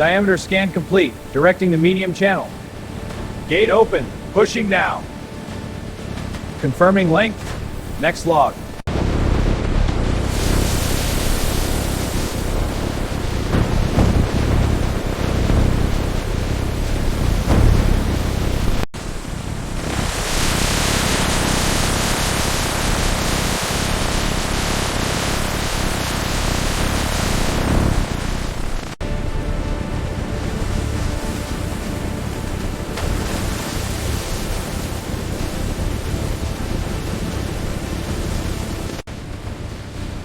Diameter scan complete. Directing the medium channel. Gate open. Pushing now. Confirming length. Next log.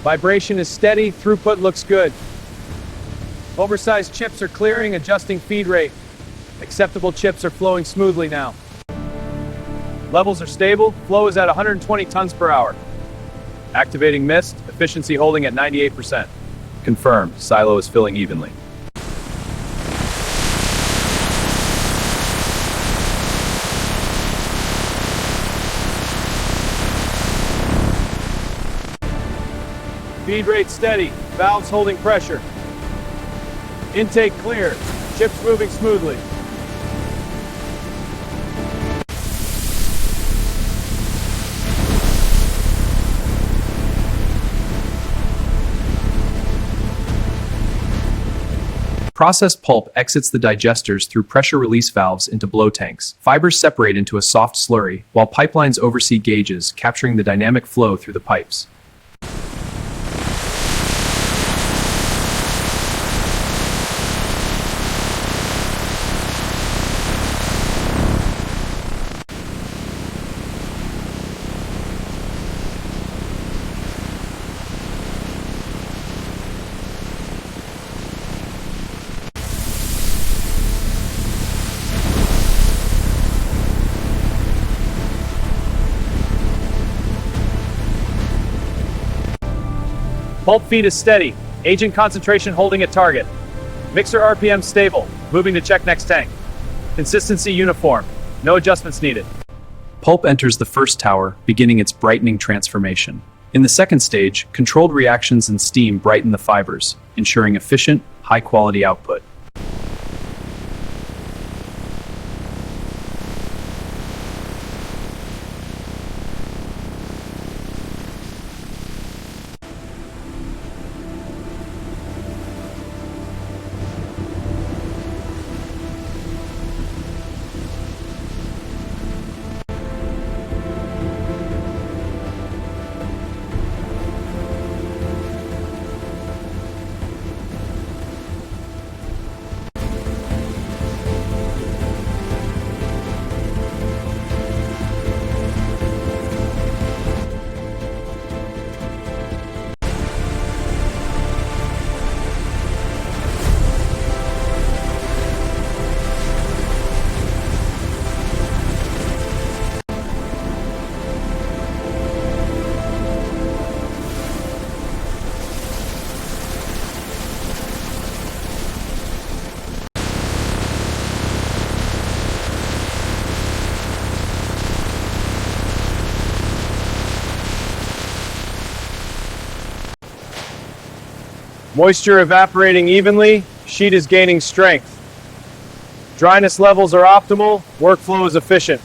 Vibration is steady, throughput looks good. Oversized chips are clearing, adjusting feed rate. Acceptable chips are flowing smoothly now. Levels are stable, flow is at 120 tons per hour. Activating mist, efficiency holding at 98%. Confirmed, silo is filling evenly. Feed rate steady, valves holding pressure. Intake clear, chips moving smoothly. Processed pulp exits the digesters through pressure release valves into blow tanks. Fibers separate into a soft slurry, while pipelines oversee gauges, capturing the dynamic flow through the pipes. Pulp feed is steady, agent concentration holding at target. Mixer RPM stable, moving to check next tank. Consistency uniform, no adjustments needed. Pulp enters the first tower, beginning its brightening transformation. In the second stage, controlled reactions and steam brighten the fibers, ensuring efficient, high-quality output. Moisture evaporating evenly, sheet is gaining strength. Dryness levels are optimal, workflow is efficient.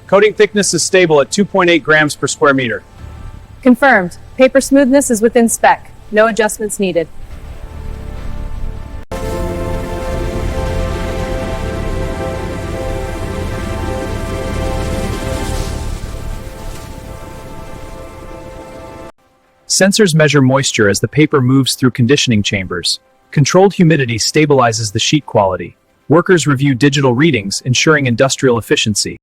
Coating thickness is stable at 2.8 grams per square meter. Confirmed. Paper smoothness is within spec. No adjustments needed. Sensors measure moisture as the paper moves through conditioning chambers. Controlled humidity stabilizes the sheet quality. Workers review digital readings, ensuring industrial efficiency.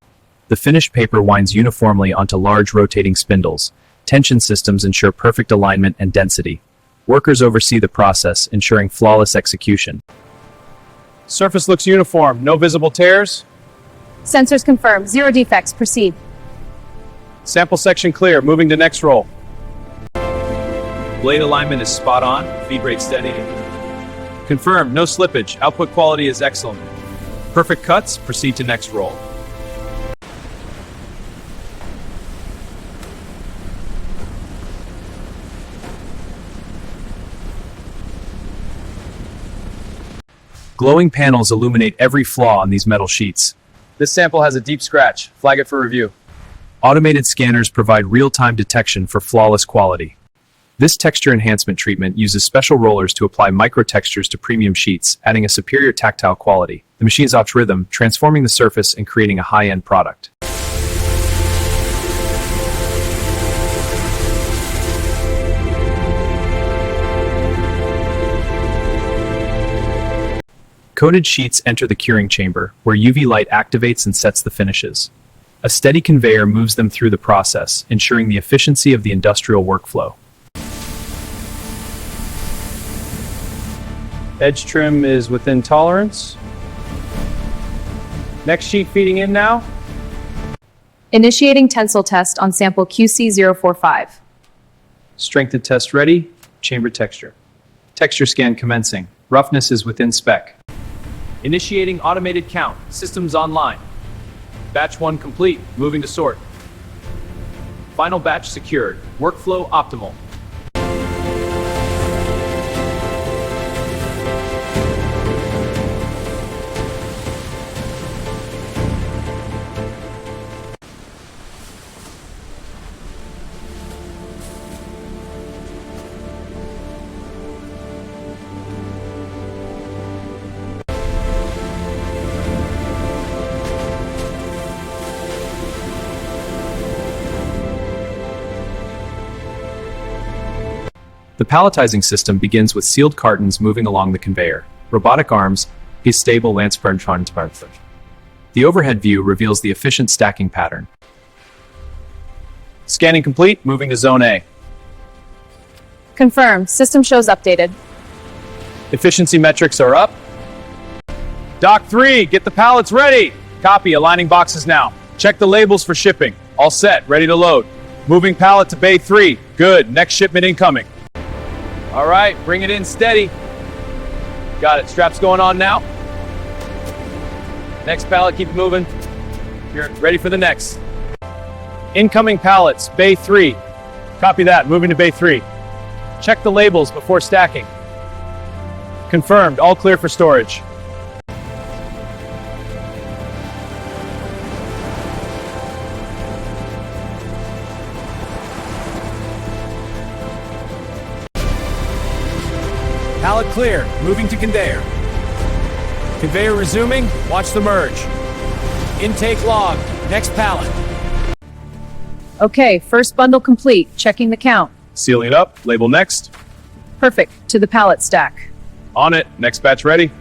The finished paper winds uniformly onto large rotating spindles. Tension systems ensure perfect alignment and density. Workers oversee the process, ensuring flawless execution. Surface looks uniform, no visible tears. Sensors confirm. Zero defects. Proceed. Sample section clear, moving to next roll. Blade alignment is spot on, feed rate steady. Confirmed, no slippage, output quality is excellent. Perfect cuts, proceed to next roll. Glowing panels illuminate every flaw on these metal sheets. This sample has a deep scratch. Flag it for review. Automated scanners provide real-time detection for flawless quality. This texture enhancement treatment uses special rollers to apply micro-textures to premium sheets, adding a superior tactile quality. The machine's rhythm, transforming the surface and creating a high-end product. Coated sheets enter the curing chamber, where UV light activates and sets the finishes. A steady conveyor moves them through the process, ensuring the efficiency of the industrial workflow. Edge trim is within tolerance. Next sheet feeding in now. Initiating tensile test on sample QC045. Strength test ready. Chamber texture. Texture scan commencing. Roughness is within spec. Initiating automated count. Systems online. Batch 1 complete. Moving to sort. Final batch secured. Workflow optimal. The palletizing system begins with sealed cartons moving along the conveyor. Robotic arms, is stable transparent. The overhead view reveals the efficient stacking pattern. Scanning complete. Moving to Zone A. Confirmed. System shows updated. Efficiency metrics are up. Dock 3, get the pallets ready. Copy, aligning boxes now. Check the labels for shipping. All set, ready to load. Moving pallet to Bay 3. Good, next shipment incoming. All right, bring it in steady. Got it, straps going on now. Next pallet, keep it moving. You're ready for the next. Incoming pallets, Bay 3. Copy that, moving to Bay 3. Check the labels before stacking. Confirmed, all clear for storage. Pallet clear, moving to conveyor. Conveyor resuming, watch the merge. Intake log, next pallet. Okay, first bundle complete. Checking the count. Sealing it up, label next. Perfect. To the pallet stack. On it, next batch ready.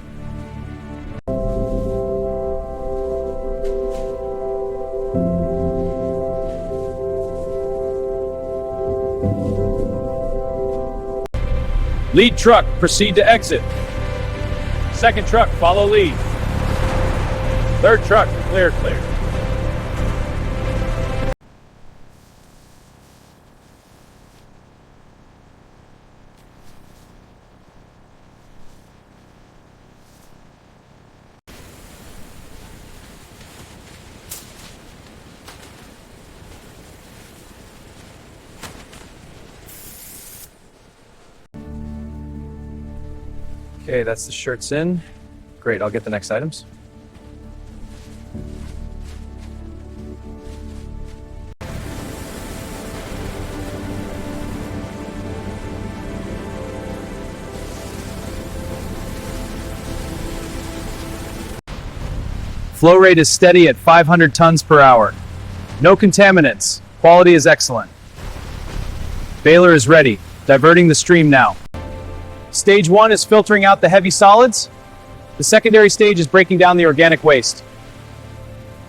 Lead truck, proceed to exit. Second truck, follow lead. Third truck, clear. Okay, that's the shirts in. Great, I'll get the next items. Flow rate is steady at 500 tons per hour. No contaminants. Quality is excellent. Baler is ready. Diverting the stream now. Stage 1 is filtering out the heavy solids. The secondary stage is breaking down the organic waste.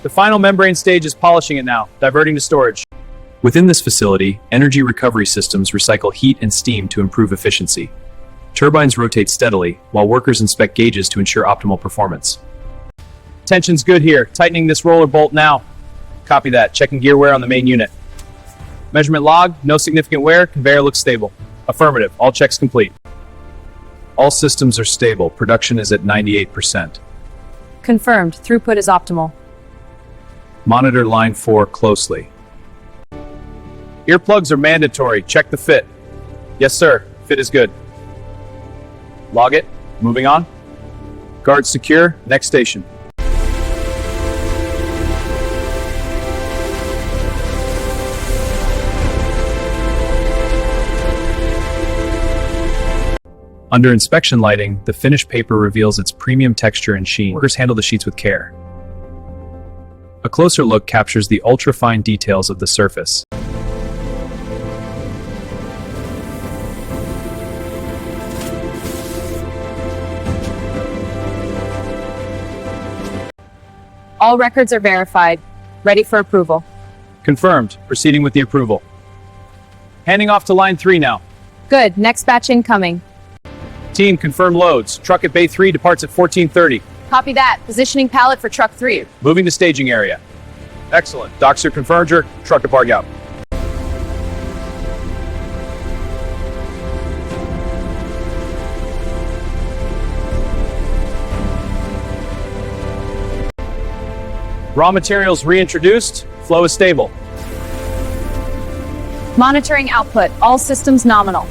The final membrane stage is polishing it now, diverting to storage. Within this facility, energy recovery systems recycle heat and steam to improve efficiency. Turbines rotate steadily, while workers inspect gauges to ensure optimal performance. Tension's good here. Tightening this roller bolt now. Copy that. Checking gear wear on the main unit. Measurement log, no significant wear. Conveyor looks stable. Affirmative. All checks complete. All systems are stable. Production is at 98%. Confirmed. Throughput is optimal. Monitor line 4 closely. Earplugs are mandatory. Check the fit. Yes, sir. Fit is good. Log it. Moving on. Guards secure. Next station. Under inspection lighting, the finished paper reveals its premium texture and sheen. Workers handle the sheets with care. A closer look captures the ultra-fine details of the surface. All records are verified. Ready for approval. Confirmed. Proceeding with the approval. Handing off to line 3 now. Good. Next batch incoming. Team, confirm loads. Truck at Bay 3 departs at 14:30. Copy that. Positioning pallet for truck 3. Moving to staging area. Excellent. Docks are confirmed. Truck depart out. Raw materials reintroduced. Flow is stable. Monitoring output. All systems nominal.